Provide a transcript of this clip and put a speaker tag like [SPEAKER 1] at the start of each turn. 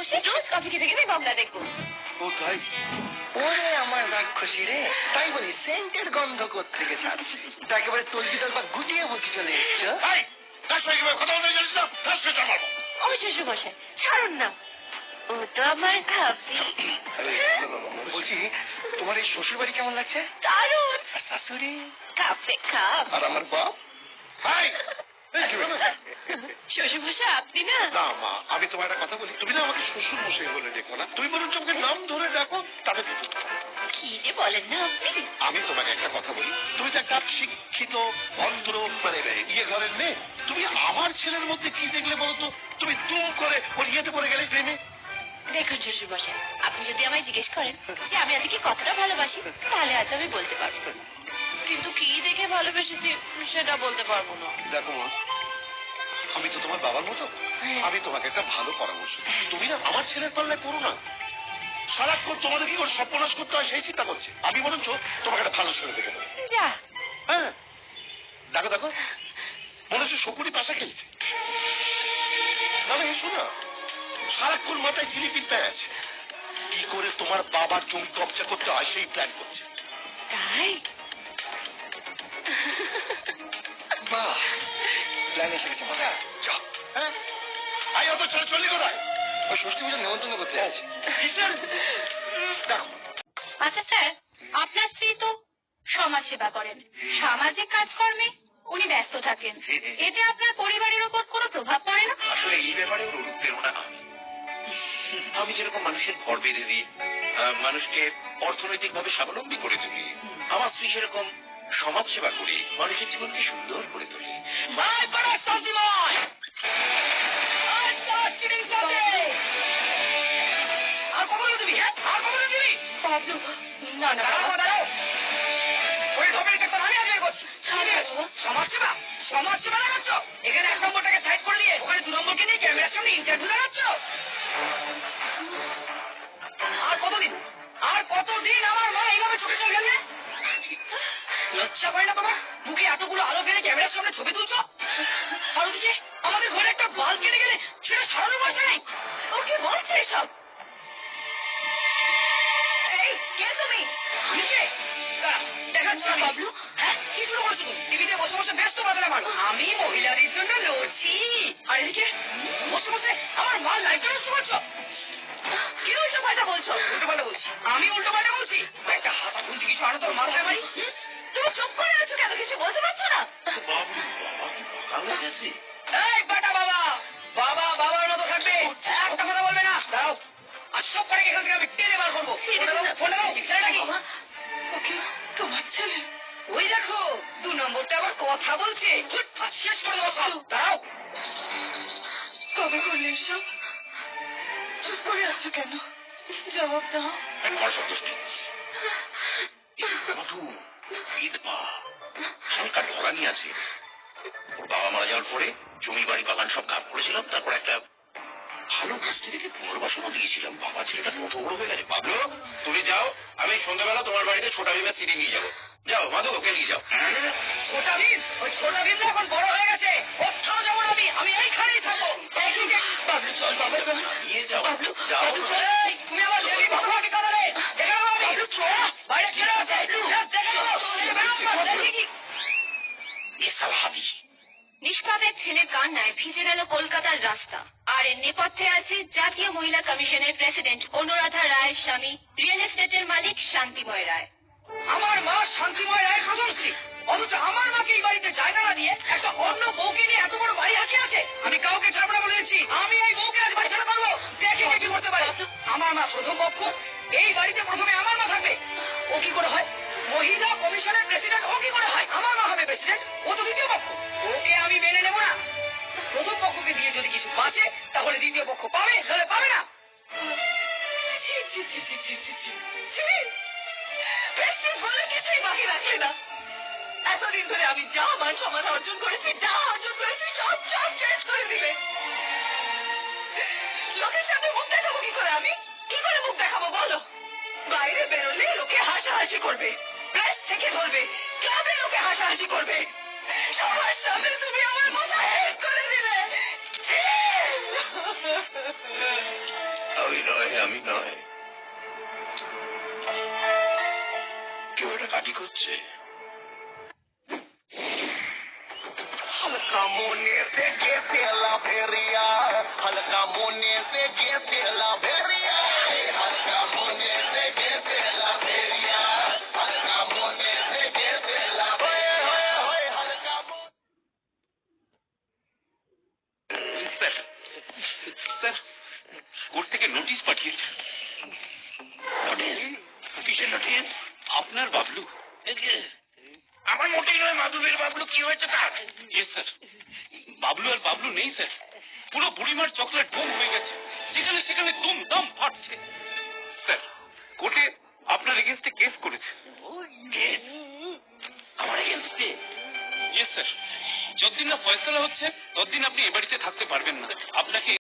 [SPEAKER 1] বসে রোজ কফি খেতে খেতে গঙ্গা দেখবো।
[SPEAKER 2] ও তাই? ওরে আমার রাক্ষসী রে, তাই বলি সেন্টের গন্ধ কোত্থেকে ছাড়ছে? তা একেবারে তলবি তলবা গুটিয়ে বুঝি চলে এসছো।
[SPEAKER 3] কথা বলতে জানিস না?
[SPEAKER 1] ওই শ্বশুর মশাই ছাড়ুন না, ও তো আমার খাবি।
[SPEAKER 2] বলছি তোমার এই শ্বশুর বাড়ি কেমন লাগছে?
[SPEAKER 1] দারুণ।
[SPEAKER 2] আর শাশুড়ি?
[SPEAKER 1] কাপে কাপ।
[SPEAKER 2] আর আমার বাপ?
[SPEAKER 1] শ্বশুর মশাই আপনি না?
[SPEAKER 3] না মা, আমি তোমার একটা কথা বলি, তুমি না আমাকে শ্বশুর মশাই বলে দেখো না, তুমি বরঞ্চ আমাকে নাম ধরে দেখো, তাতে
[SPEAKER 1] কি যে বলেন না আপনি।
[SPEAKER 3] আমি তোমাকে একটা কথা বলি, তুমি তো একটা শিক্ষিত ভদ্র মানে ইয়ে ঘরের মেয়ে, তুমি আমার ছেলের মধ্যে কি দেখলে বলো তো? তুমি তুম করে ওর ইয়েতে পড়ে গেলে প্রেমে।
[SPEAKER 1] দেখুন শ্বশুর মশাই, আপনি যদি আমায় জিজ্ঞেস করেন যে আমি আজকে কতটা ভালোবাসি, তাহলে আজ আমি বলতে পারবো, কিন্তু কি দেখে ভালোবেসেছি সেটা বলতে পারবো না।
[SPEAKER 3] দেখো মা, আমি তো তোমার বাবার মতো, আমি তোমাকে একটা ভালো পরামর্শ, তুমি না আমার ছেলের পাল্লায় পড়ো না। সারাক্ষণ তোমাদের কি করে সর্বনাশ করতে হয় সেই চিন্তা করছে। আমি বরঞ্চ তোমাকে একটা ভালো ছেলে দেখে দেবো।
[SPEAKER 1] যা।
[SPEAKER 3] হ্যাঁ দেখো দেখো, মনে হচ্ছে শকুনি পাশা খেলছে। না না এসো না, সারাক্ষণ মাথায় জিলিপির প্যাঁচ, কি করে তোমার বাবার জমি কবজা করতে হয় সেই প্ল্যান করছে।
[SPEAKER 1] তাই?
[SPEAKER 2] বাহ, প্ল্যান এসে গেছে মজা।
[SPEAKER 3] হ্যাঁ আই অত ছেলে চললি কোথায়?
[SPEAKER 2] ওই ষষ্ঠী পুজোর নেমন্তন্ন করতে আছে।
[SPEAKER 3] দেখো
[SPEAKER 1] আচ্ছা স্যার, আপনার স্ত্রী তো সমাজ সেবা করেন, সামাজিক কাজকর্মে উনি ব্যস্ত থাকেন, এতে আপনার পরিবারের উপর কোনো প্রভাব পড়ে না?
[SPEAKER 4] আসলে এই ব্যাপারে ওর অনুপ্রেরণা আমি যেরকম মানুষের ঘর বেঁধে দিই, মানুষকে অর্থনৈতিক ভাবে স্বাবলম্বী করে তুলি, আমার স্ত্রী সেরকম সমাজ সেবা করি, মানুষের জীবনকে সুন্দর করে তুলি।
[SPEAKER 1] না না
[SPEAKER 5] সমাজ সেবা লাগাচ্ছ এখানে, 1 নম্বরটাকে সাইড করে দিয়ে ওখানে 2 নম্বরকে নিয়ে ক্যামেরার সামনে ইন্টারভিউ লাগাচ্ছ। আর কতদিন আমার মা এইভাবে চোখে চোখ ফেলবে? লজ্জা পায় না তোমার? মুখে এতগুলো আলো ফেলে ক্যামেরার সামনে ছবি তুলছ, আর ওদিকে আমাদের ঘরে একটা বাল কেটে গেলে সেটা সারানোর পয়সা নেই। ওকে বলছে এসব? এই কে তুমি? দেখাচ্ছ না বাবলু? হ্যাঁ কি শুরু করছো তুমি? টিভিতে বসে বসে ব্যস্ত বাজারে মারো। আমি মহিলাদের জন্য লড়ছি, আর এদিকে বসে বসে আমার মাল লাইট নষ্ট করছো। কি উল্টো পাল্টা বলছো? উল্টো পাল্টা বলছি? আমি উল্টো পাল্টা বলছি? একটা হাতা খুলছি কিছু আনো তোর মাথায় মারি। তুমি চুপ করে আছো কেন? কিছু বলতে পারছো না? এই বাটা বাবা, বাবা বাবার মতো থাকবে, একটা কথা বলবে না। দাও আর সব করে এখান থেকে আমি টেনে বার করবো। ফোনটা দাও, ছেলেটা কি? ওকে তোমার ছেলে? ওই দেখো 2 নম্বরটা আবার কথা বলছে। শেষ করে দেবো সব। দাঁড়াও। কবে করলে এসব? চুপ করে আছো কেন? জবাব দাও।
[SPEAKER 4] সরকার ধরা নিয়ে আছে, ওর বাবা মারা যাওয়ার পরে জমি বাড়ি বাগান সব ভাগ করেছিলাম, তারপর একটা ভালো স্ত্রীকে পুনর্বাসনও দিয়েছিলাম। বাবা ছেলেটা কত বড় হয়ে গেছে। বাবলু তুমি যাও, আমি সন্ধ্যাবেলা তোমার বাড়িতে ছোটা ভীমের সিডি নিয়ে যাবো। যাও মাধু, ওকে নিয়ে যাও।
[SPEAKER 5] ছোটা ভীম? ওই ছোটা ভীম এখন বড় হয়ে গেছে, কোথাও যাবো না আমি এইখানেই থাকবো।
[SPEAKER 4] বাবলু চল, বাবলু চল, নিয়ে যাও। যাও
[SPEAKER 5] তুমি আমার দেবী ভগবানকে কাঁদালে দেখে নেবো আমি। বাইরে ছেড়ে আছে, দেখে নেবো।
[SPEAKER 1] নিষ্পাপের ছেলের কান্নায় ভিজে গেল কলকাতার রাস্তা, আর এর নেপথ্যে আছে জাতীয় মহিলা কমিশনের প্রেসিডেন্ট অনুরাধা রায়ের স্বামী, রিয়েল এস্টেটের মালিক শান্তিময় রায়।
[SPEAKER 5] আমার মা শান্তিময় রায় সদস্যী, অথচ আমার মাকে এই বাড়িতে জায়গা না দিয়ে একটা অন্য বউকে নিয়ে এত বড় বাড়ি হাঁকিয়ে আছে। আমি কাউকে ছাড়বো না বলেছি, আমি এই বউকে আজ বাড়ি ছাড়া পারবো। দেখি কি করতে পারে। আমার মা প্রথম পক্ষ, এই বাড়িতে প্রথমে আমার মা থাকবে। ও কি করে হয় মহিলা কমিশনের প্রেসিডেন্ট? ও কি করে হয় আমার মা হবে প্রেসিডেন্ট? ও তো দ্বিতীয় পক্ষ, ওকে আমি মেনে নেবো না। প্রথম পক্ষকে দিয়ে যদি কিছু বাঁচে তাহলে দ্বিতীয় পক্ষ পাবে, তাহলে পাবে না। কিছুই বাকি রাখে না। এতদিন ধরে আমি যা মান সম্মান অর্জন করেছি, যা অর্জন করেছি সব সব শেষ করে দিলে। লোকের সামনে মুখ দেখাবো কি করে? আমি কি করে মুখ দেখাবো বলো? বাইরে বেরোলে লোকে হাসাহাসি করবে, প্রেস থেকে ধরবে, ক্লাবে লোকে হাসাহাসি করবে, সবার সামনে তুমি আমার মাথা হেড করে দিলে।
[SPEAKER 4] আমি নয় কেউ এটা কাটি করছে।
[SPEAKER 2] हल्का मुन्ने से कैसे लभेरिया हल्का मुन्ने से कैसे लभेरिया हल्का मुन्ने से कैसे लभेरिया हल्का मुन्ने से कैसे लभेरिया हल्का
[SPEAKER 4] স্যার স্যার কোর্ট থেকে নোটিশ পাঠিয়েছে। নোটিশ? কিসের নোটিশ? আপনার বাবলু। আমার মোটেই নয়, মাধবের বাবলু। কি হয়েছে তার? ইয়েস স্যার, বাবলু আর বাবলু নেই স্যার, পুরো বুড়িমার চকলেট